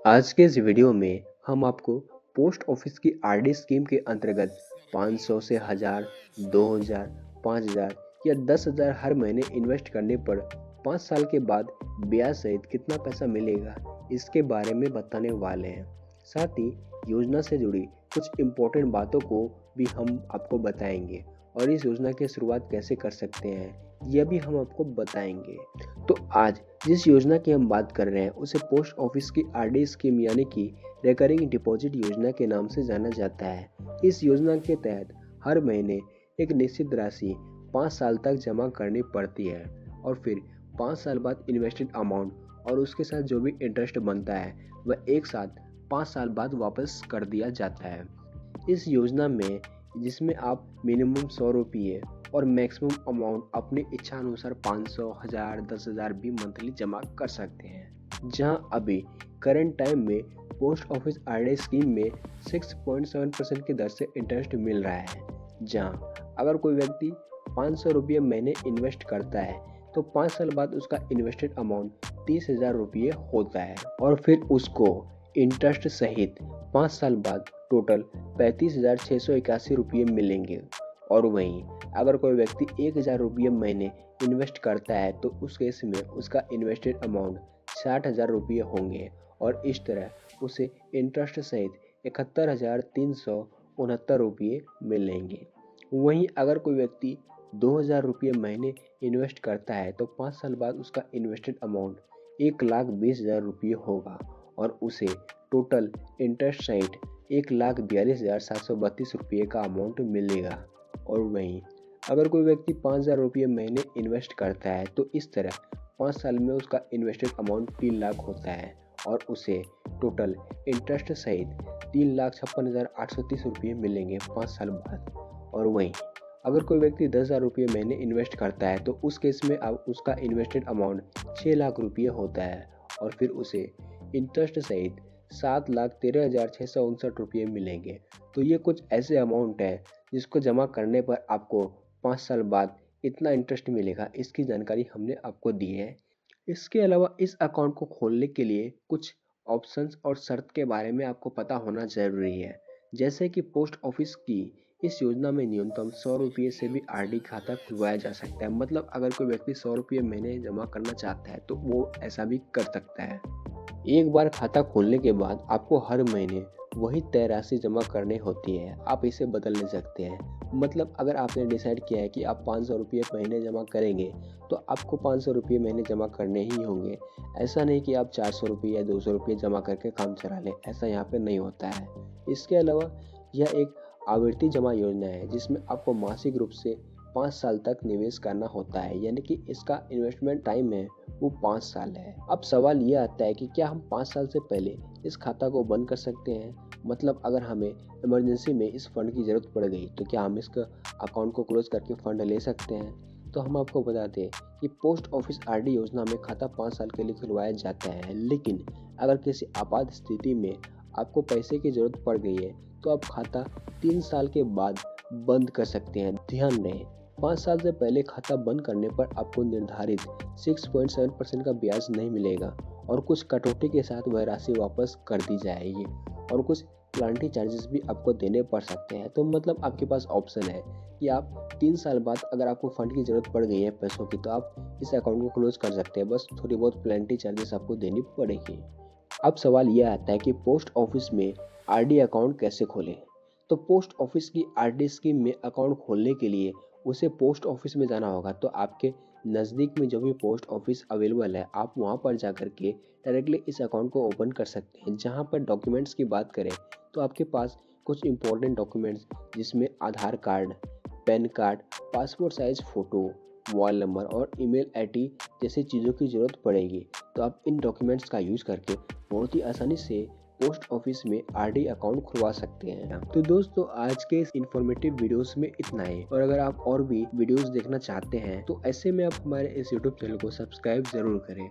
आज के इस वीडियो में हम आपको पोस्ट ऑफिस की आरडी स्कीम के अंतर्गत 500 से 1000, 2000, 5000 या 10,000 हर महीने इन्वेस्ट करने पर 5 साल के बाद ब्याज सहित कितना पैसा मिलेगा इसके बारे में बताने वाले हैं। साथ ही योजना से जुड़ी कुछ इम्पोर्टेंट बातों को भी हम आपको बताएंगे और इस योजना की शुरुआत कैसे कर सकते हैं यह भी हम आपको बताएंगे। तो आज जिस योजना की हम बात कर रहे हैं उसे पोस्ट ऑफिस की आरडी स्कीम यानी कि रिकरिंग डिपॉजिट योजना के नाम से जाना जाता है। इस योजना के तहत हर महीने एक निश्चित राशि 5 साल तक जमा करनी पड़ती है और फिर 5 साल बाद इन्वेस्टेड अमाउंट और उसके साथ जो भी इंटरेस्ट बनता है वह एक साथ 5 साल बाद वापस कर दिया जाता है। इस योजना में जिसमें आप मिनिमम 100 रुपये और मैक्सिमम अमाउंट अपनी इच्छा अनुसार 500, 1000, 10,000 भी मंथली जमा कर सकते हैं। जहां अभी करंट टाइम में पोस्ट ऑफिस आरडी स्कीम में 6.7% की दर से इंटरेस्ट मिल रहा है। जहां अगर कोई व्यक्ति 500 रुपये महीने इन्वेस्ट करता है तो 5 साल बाद उसका इन्वेस्टेड अमाउंट 30,000 रुपये होता है और फिर उसको इंटरेस्ट सहित 5 साल बाद टोटल 35,681 रुपये मिलेंगे। और वहीं अगर कोई व्यक्ति 1,000 रुपये महीने इन्वेस्ट करता है तो उस केस में उसका इन्वेस्टेड अमाउंट 60,000 रुपये होंगे और इस तरह उसे इंटरेस्ट सहित 71,369 रुपये मिलेंगे। वहीं अगर कोई व्यक्ति 2,000 रुपये महीने इन्वेस्ट करता है तो 5 साल बाद उसका इन्वेस्टेड अमाउंट 1,20,000 रुपये होगा और उसे टोटल इंटरेस्ट सहित 1,42,732 रुपये का अमाउंट मिलेगा। और वहीं अगर कोई व्यक्ति 5,000 रुपये महीने इन्वेस्ट करता है तो इस तरह 5 साल में उसका इन्वेस्टेड अमाउंट 3 लाख होता है और उसे टोटल इंटरेस्ट सहित 3,56,830 रुपये मिलेंगे 5 साल बाद। और वहीं अगर कोई व्यक्ति 10,000 रुपये महीने इन्वेस्ट करता है तो उस केस में अब उसका इन्वेस्टेड अमाउंट 6 लाख रुपये होता है और फिर उसे इंटरेस्ट सहित 7,13,659 रुपये मिलेंगे। तो ये कुछ ऐसे अमाउंट है जिसको जमा करने पर आपको 5 साल बाद इतना इंटरेस्ट मिलेगा, इसकी जानकारी हमने आपको दी है। इसके अलावा इस अकाउंट को खोलने के लिए कुछ ऑप्शंस और शर्त के बारे में आपको पता होना जरूरी है। जैसे कि पोस्ट ऑफिस की इस योजना में न्यूनतम 100 रुपये से भी आरडी खाता खुलवाया जा सकता है। मतलब अगर कोई व्यक्ति 100 रुपये महीने जमा करना चाहता है तो वो ऐसा भी कर सकता है। एक बार खाता खोलने के बाद आपको हर महीने वही तय राशि जमा करनी होती है, आप इसे बदल नहीं सकते हैं। मतलब अगर आपने डिसाइड किया है कि आप 500 रुपये महीने जमा करेंगे तो आपको 500 रुपये महीने जमा करने ही होंगे। ऐसा नहीं कि आप 400 रुपये या 200 रुपये जमा करके काम चला लें, ऐसा यहाँ पे नहीं होता है। इसके अलावा यह एक आवर्ती जमा योजना है जिसमें आपको मासिक रूप से 5 साल तक निवेश करना होता है, यानी कि इसका इन्वेस्टमेंट टाइम है वो 5 साल है। अब सवाल ये आता है कि क्या हम 5 साल से पहले इस खाता को बंद कर सकते हैं? मतलब अगर हमें इमरजेंसी में इस फंड की ज़रूरत पड़ गई तो क्या हम इसका अकाउंट को क्लोज करके फ़ंड ले सकते हैं? तो हम आपको बता दें कि पोस्ट ऑफिस आरडी योजना में खाता 5 साल के लिए खुलवाया जाता है, लेकिन अगर किसी आपात स्थिति में आपको पैसे की ज़रूरत पड़ गई है तो आप खाता 3 साल के बाद बंद कर सकते हैं। ध्यान रहे 5 साल से पहले खाता बंद करने पर आपको निर्धारित 6.7% का ब्याज नहीं मिलेगा और कुछ कटौती के साथ वह राशि वापस कर दी जाएगी और कुछ प्लांटी चार्जेस भी आपको देने पड़ सकते हैं। तो मतलब आपके पास ऑप्शन है कि आप 3 साल बाद अगर आपको फंड की ज़रूरत पड़ गई है पैसों की तो आप इस अकाउंट को क्लोज कर सकते हैं, बस थोड़ी बहुत प्लांटी चार्जेस आपको देनी पड़ेगी। अब सवाल यह आता है कि पोस्ट ऑफिस में आरडी अकाउंट कैसे खोलें? तो पोस्ट ऑफिस की आरडी स्कीम में अकाउंट खोलने के लिए उसे पोस्ट ऑफिस में जाना होगा। तो आपके नज़दीक में जो भी पोस्ट ऑफिस अवेलेबल है आप वहां पर जाकर के डायरेक्टली इस अकाउंट को ओपन कर सकते हैं। जहां पर डॉक्यूमेंट्स की बात करें तो आपके पास कुछ इंपॉर्टेंट डॉक्यूमेंट्स जिसमें Aadhaar card, PAN card, passport size photo, mobile number और ईमेल आईडी जैसी चीज़ों की ज़रूरत पड़ेगी। तो आप इन डॉक्यूमेंट्स का यूज़ करके बहुत ही आसानी से पोस्ट ऑफिस में आरडी अकाउंट खुलवा सकते हैं। तो दोस्तों आज के इस इन्फॉर्मेटिव वीडियोस में इतना ही, और अगर आप और भी वीडियोस देखना चाहते हैं तो ऐसे में आप हमारे इस यूट्यूब चैनल को सब्सक्राइब जरूर करें।